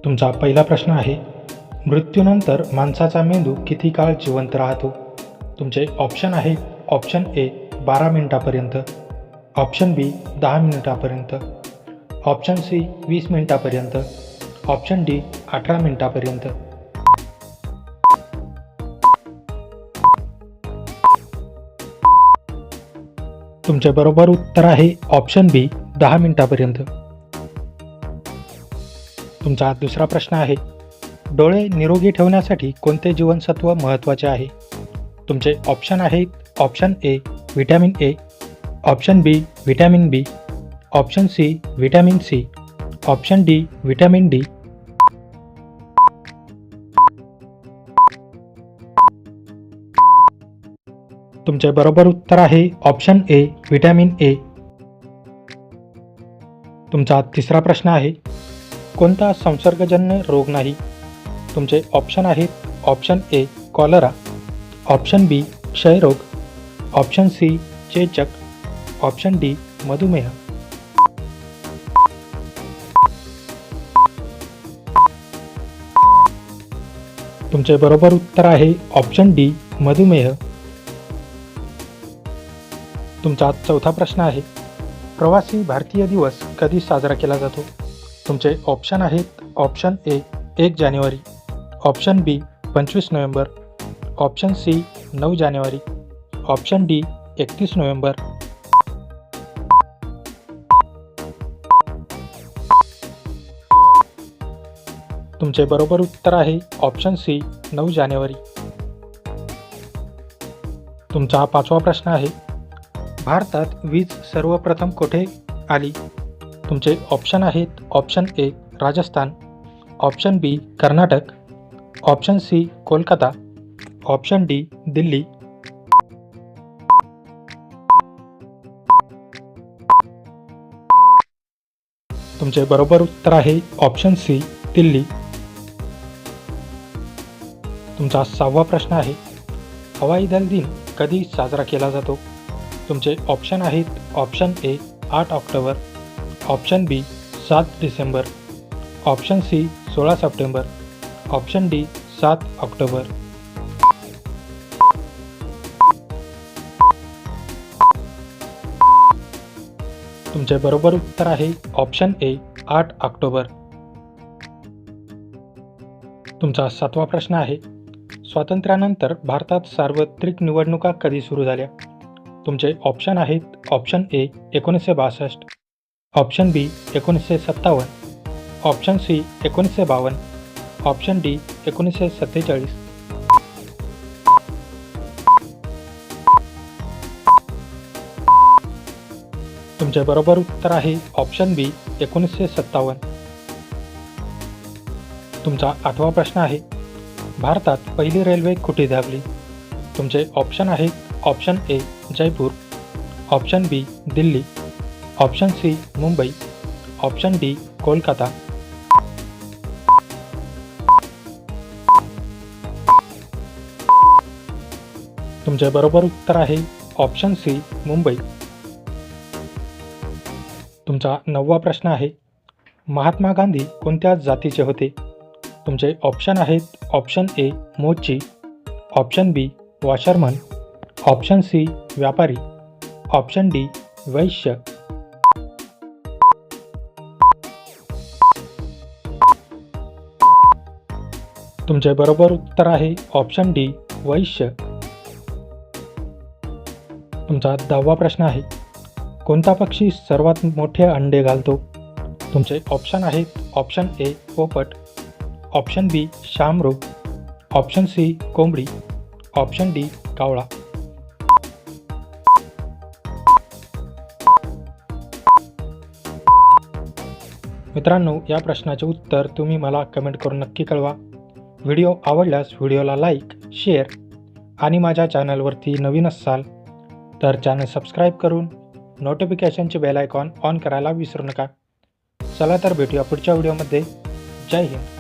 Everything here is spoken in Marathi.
तुमचा पहिला प्रश्न आहे, मृत्यूनंतर माणसाचा मेंदू किती काळ जिवंत राहतो? तुमचे ऑप्शन आहे, ऑप्शन ए 12 मिनिटापर्यंत, ऑप्शन बी 10 मिनिटापर्यंत, ऑप्शन सी 20 मिनिटापर्यंत, ऑप्शन डी 18 मिनिटापर्यंत. तुमचे बरोबर उत्तर आहे ऑप्शन बी 10 मिनिटापर्यंत. तुमचा दुसरा प्रश्न आहे, डोळे निरोगी ठेवण्यासाठी कोणते जीवनसत्व महत्त्वाचे आहे? तुमचे ऑप्शन आहेत, option A vitamin A, option B vitamin B, option C vitamin C, option D vitamin D. तुमचे बरोबर उत्तर आहे ऑप्शन ए व्हिटॅमिन ए. तुमचा तिसरा प्रश्न आहे, कोणता संसर्गजन्य रोग नाही? तुमचे ऑप्शन आहेत, ऑप्शन ए कॉलरा, ऑप्शन बी क्षयरोग, ऑप्शन सी चेचक, ऑप्शन डी मधुमेह. तुमचे बरोबर उत्तर आहे ऑप्शन डी मधुमेह. तुमचा चौथा प्रश्न आहे, प्रवासी भारतीय दिवस कधी साजरा केला जातो? तुमचे ऑप्शन आहेत, ऑप्शन ए 1 जानेवारी, option B 25 November, option C 9 जानेवारी, ऑप्शन डी 31 नोव्हेंबर. तुमचे बरोबर उत्तर आहे ऑप्शन सी 9 जानेवारी. तुमचा पाचवा प्रश्न आहे, भारतात वीज सर्वप्रथम कोठे आली? तुमचे ऑप्शन आहेत, option A Rajasthan, option B Karnataka, option C Kolkata, option D Delhi. तुमचे बरोबर उत्तर आहे ऑप्शन सी दिल्ली. तुमचा 6वा प्रश्न आहे, हवाई दल दिन कधी साजरा केला जातो? तुमचे ऑप्शन आहेत, option A 8 October, option B 7 December, option C 16 September, option D 7 October. तुमचे बरोबर उत्तर आहे ऑप्शन ए 8 ऑक्टोबर. तुमचा 7वा प्रश्न आहे, स्वातंत्र्यानंतर भारतात सार्वत्रिक निवडणुका कधी सुरू झाल्या? तुमचे ऑप्शन आहेत, option A 1962, option B 1957, option C 1952, option D 1947. तुमचे बरोबर उत्तर आहे ऑप्शन बी 1957. तुमचा 8वा प्रश्न आहे, भारतात पहिली रेल्वे कुठे धावली? तुमचे ऑप्शन आहेत, option A Jaipur, option B Delhi, option C Mumbai, option D Kolkata. तुमचे बरोबर उत्तर आहे ऑप्शन सी मुंबई. तुमचा 9वा प्रश्न आहे, महात्मा गांधी कोणत्या जातीचे होते? तुमचे ऑप्शन आहेत, ऑप्शन ए मोची, ऑप्शन बी वॉशरमन, ऑप्शन सी व्यापारी, ऑप्शन डी वैश्य. तुमचे बरोबर उत्तर आहे ऑप्शन डी वैश्य. तुमचा 10वा प्रश्न आहे, कोणता पक्षी सर्वात मोठे अंडे घालतो? तुमचे ऑप्शन आहेत, ऑप्शन ए पोपट, ऑप्शन बी शामरूप, ऑप्शन सी कोंबडी, ऑप्शन डी कावळा. मित्रांनो, या प्रश्नाचे उत्तर तुम्ही मला कमेंट करून नक्की कळवा. व्हिडिओ आवडल्यास व्हिडिओला लाईक, शेअर आणि माझ्या चॅनलवरती नवीन असाल तर चॅनल सबस्क्राईब करून नोटिफिकेशनचे बेल आयकॉन ऑन करायला विसरू नका. चला तर भेटूया पुढच्या व्हिडिओमध्ये. जय हिंद.